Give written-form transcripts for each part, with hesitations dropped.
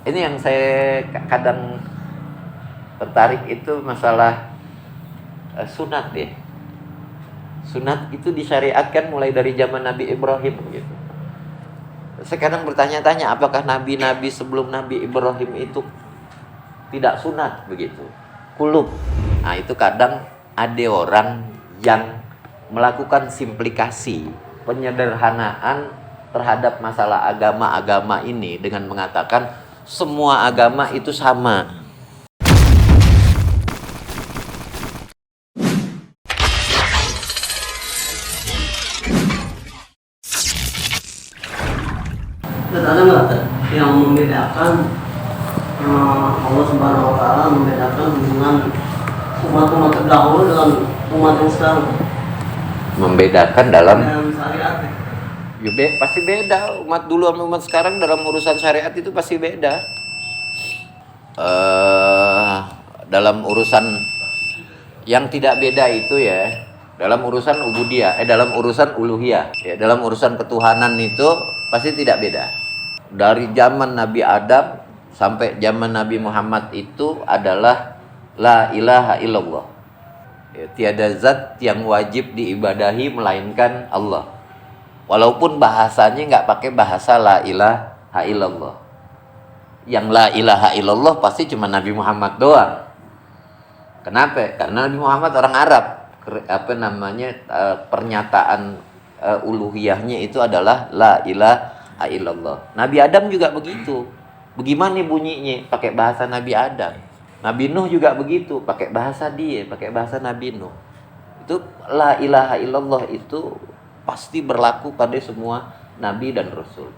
Ini yang saya kadang tertarik itu masalah sunat ya. Sunat itu disyariatkan mulai dari zaman Nabi Ibrahim gitu. Saya kadang bertanya-tanya, apakah nabi-nabi sebelum Nabi Ibrahim itu tidak sunat begitu? Kulub. Nah, itu kadang ada orang yang melakukan simplikasi, penyederhanaan terhadap masalah agama-agama ini dengan mengatakan semua agama itu sama. Dan ada nggak yang membedakan Allah Subhanahu Wa Taala membedakan hubungan umat-umat terdahulu dengan umat yang sekarang? Membedakan dalam syariat. pasti beda. Umat dulu sama umat sekarang dalam urusan syariat itu pasti beda. Dalam urusan yang tidak beda itu ya, dalam urusan ubudiyah, dalam urusan uluhiyah, ya, dalam urusan ketuhanan itu pasti tidak beda. Dari zaman Nabi Adam sampai zaman Nabi Muhammad itu adalah la ilaha illallah. Ya, tiada zat yang wajib diibadahi melainkan Allah. Walaupun bahasanya nggak pakai bahasa la ilaha illallah. Yang la ilaha illallah pasti cuma Nabi Muhammad doang. Kenapa? Karena Nabi Muhammad orang Arab. Pernyataan uluhiyahnya itu adalah la ilaha illallah. Nabi Adam juga begitu. Bagaimana bunyinya? Pakai bahasa Nabi Adam. Nabi Nuh juga begitu, pakai bahasa dia, pakai bahasa Nabi Nuh. Itu la ilaha illallah itu pasti berlaku pada semua nabi dan rasul.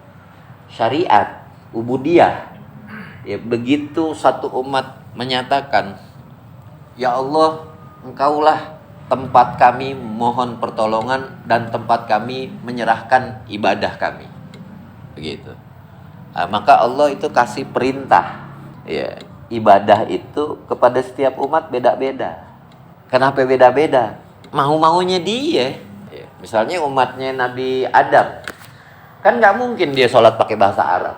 Syariat, ubudiyah. Ya, begitu satu umat menyatakan, ya Allah, Engkaulah tempat kami mohon pertolongan dan tempat kami menyerahkan ibadah kami. Begitu. Nah, maka Allah itu kasih perintah. Ya, ibadah itu kepada setiap umat beda-beda. Kenapa beda-beda? Mau-maunya dia. Ya, misalnya umatnya Nabi Adam, kan nggak mungkin dia sholat pakai bahasa Arab.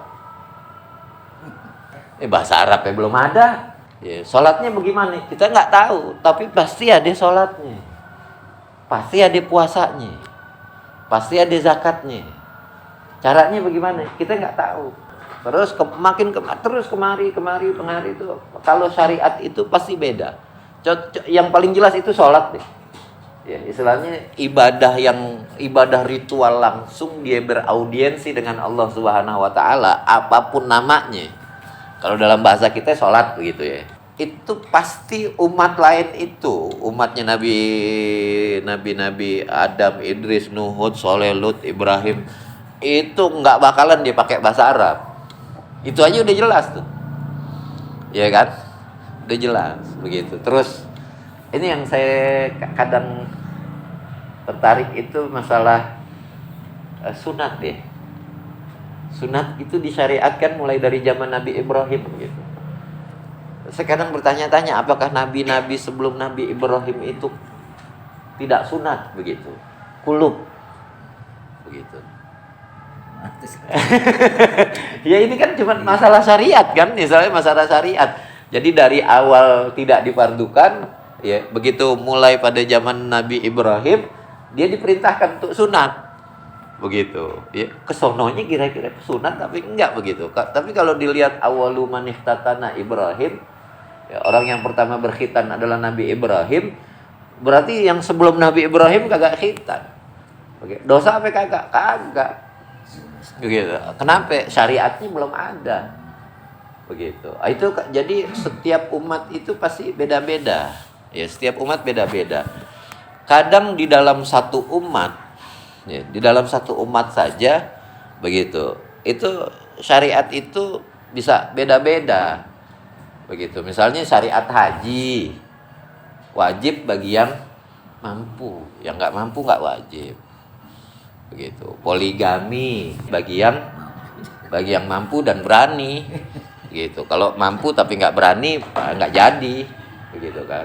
Bahasa Arabnya belum ada. Ya, sholatnya bagaimana? Kita nggak tahu, tapi pasti ada sholatnya, pasti ada puasanya, pasti ada zakatnya. Caranya bagaimana? Kita nggak tahu. Terus terus kemari itu. Kalau syariat itu pasti beda. Yang paling jelas itu sholat deh. Ya, istilahnya ibadah ritual langsung, dia beraudiensi dengan Allah Subhanahu Wa Taala, apapun namanya. Kalau dalam bahasa kita sholat begitu ya. Itu pasti umat lain itu, umatnya Nabi Adam, Idris, Nuh, Hud, Soleh, Lut, Ibrahim, itu nggak bakalan dia pakai bahasa Arab. Itu aja udah jelas tuh, ya kan? Udah jelas begitu. Terus ini yang saya kadang tertarik itu masalah sunat ya. Sunat itu disyariatkan mulai dari zaman Nabi Ibrahim gitu. Saya kadang bertanya-tanya, apakah nabi-nabi sebelum Nabi Ibrahim itu tidak sunat begitu? Kulub begitu. Ya ini kan cuma masalah syariat kan, misalnya masalah syariat. Jadi dari awal tidak difardukan, ya begitu mulai pada zaman Nabi Ibrahim dia diperintahkan untuk sunat. Begitu. Ya, kesononya kira-kira sunat tapi enggak begitu. Tapi kalau dilihat awalu man ihtatana Ibrahim, ya, orang yang pertama berkhitan adalah Nabi Ibrahim, berarti yang sebelum Nabi Ibrahim kagak khitan. Oke, dosa apa kagak? Kagak. Begitu. Kenapa? Syariatnya belum ada. Begitu. Itu jadi setiap umat itu pasti beda-beda. Ya, setiap umat beda-beda. Kadang di dalam satu umat, ya, di dalam satu umat saja begitu. Itu syariat itu bisa beda-beda. Begitu. Misalnya syariat haji wajib bagi yang mampu, yang nggak mampu nggak wajib. Begitu. Poligami bagi yang mampu dan berani. Gitu. Kalau mampu tapi nggak berani, nggak jadi. Begitu kan.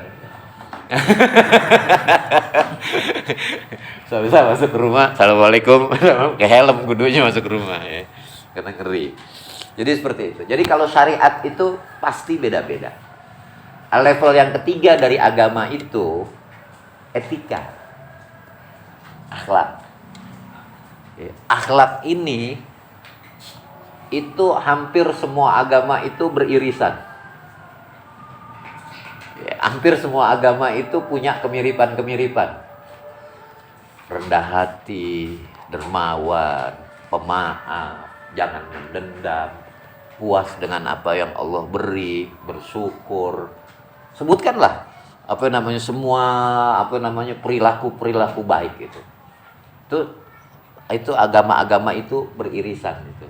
So, bisa masuk ke rumah, assalamualaikum, ke helm kudunya masuk ke rumah ya, karena ngeri. Jadi seperti itu. Jadi kalau syariat itu pasti beda-beda. Level yang ketiga dari agama itu etika, akhlak. Akhlak ini itu hampir semua agama itu beririsan. Hampir semua agama itu punya kemiripan-kemiripan. Rendah hati, dermawan, pemaaf, jangan mendendam, puas dengan apa yang Allah beri, bersyukur. Sebutkanlah perilaku baik itu. Itu agama-agama itu beririsan itu.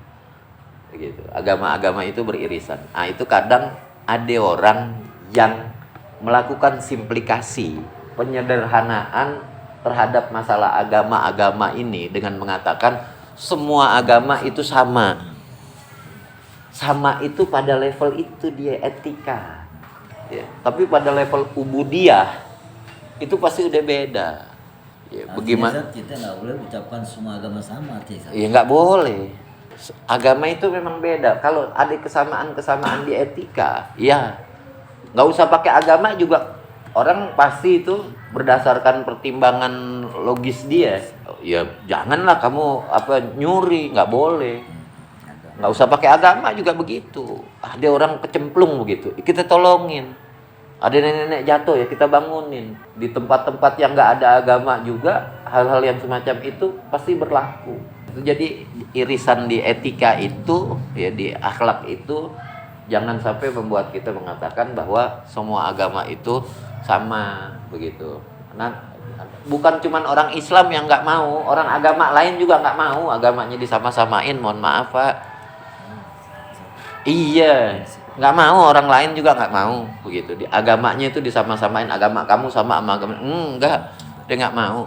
Begitu. Agama-agama itu beririsan. Nah, itu kadang ada orang yang melakukan simplikasi, penyederhanaan terhadap masalah agama-agama ini dengan mengatakan semua agama itu sama. Sama itu pada level itu dia etika. Ya, tapi pada level ubudiyah itu pasti udah beda. Ya, bagaimana? Kita nggak boleh ucapkan semua agama sama, Ya nggak boleh. Agama itu memang beda. Kalau ada kesamaan-kesamaan di etika, ya nggak usah pakai agama juga. Orang pasti itu berdasarkan pertimbangan logis dia. Ya janganlah kamu nyuri, nggak boleh. Nggak usah pakai agama juga begitu. Ada orang kecemplung begitu, kita tolongin. Ada nenek-nenek jatuh ya kita bangunin. Di tempat-tempat yang nggak ada agama juga hal-hal yang semacam itu pasti berlaku. Jadi irisan di etika itu, ya di akhlak itu jangan sampai membuat kita mengatakan bahwa semua agama itu sama begitu. Nah, bukan cuma orang Islam yang nggak mau, orang agama lain juga nggak mau agamanya disama-samain. Mohon maaf Pak. Iya, nggak mau, orang lain juga nggak mau begitu. Di agamanya itu disama-samain, agama kamu sama agama enggak, dia nggak mau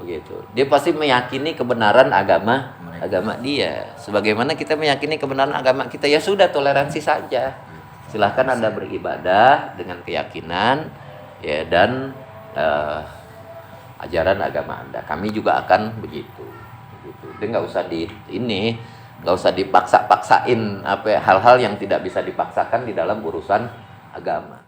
begitu. Dia pasti meyakini kebenaran agama dia. Sebagaimana kita meyakini kebenaran agama kita, ya sudah toleransi saja. Silahkan Anda beribadah dengan keyakinan ya dan ajaran agama Anda. Kami juga akan begitu. Dia nggak usah nggak usah dipaksa-paksain hal-hal yang tidak bisa dipaksakan di dalam urusan agama.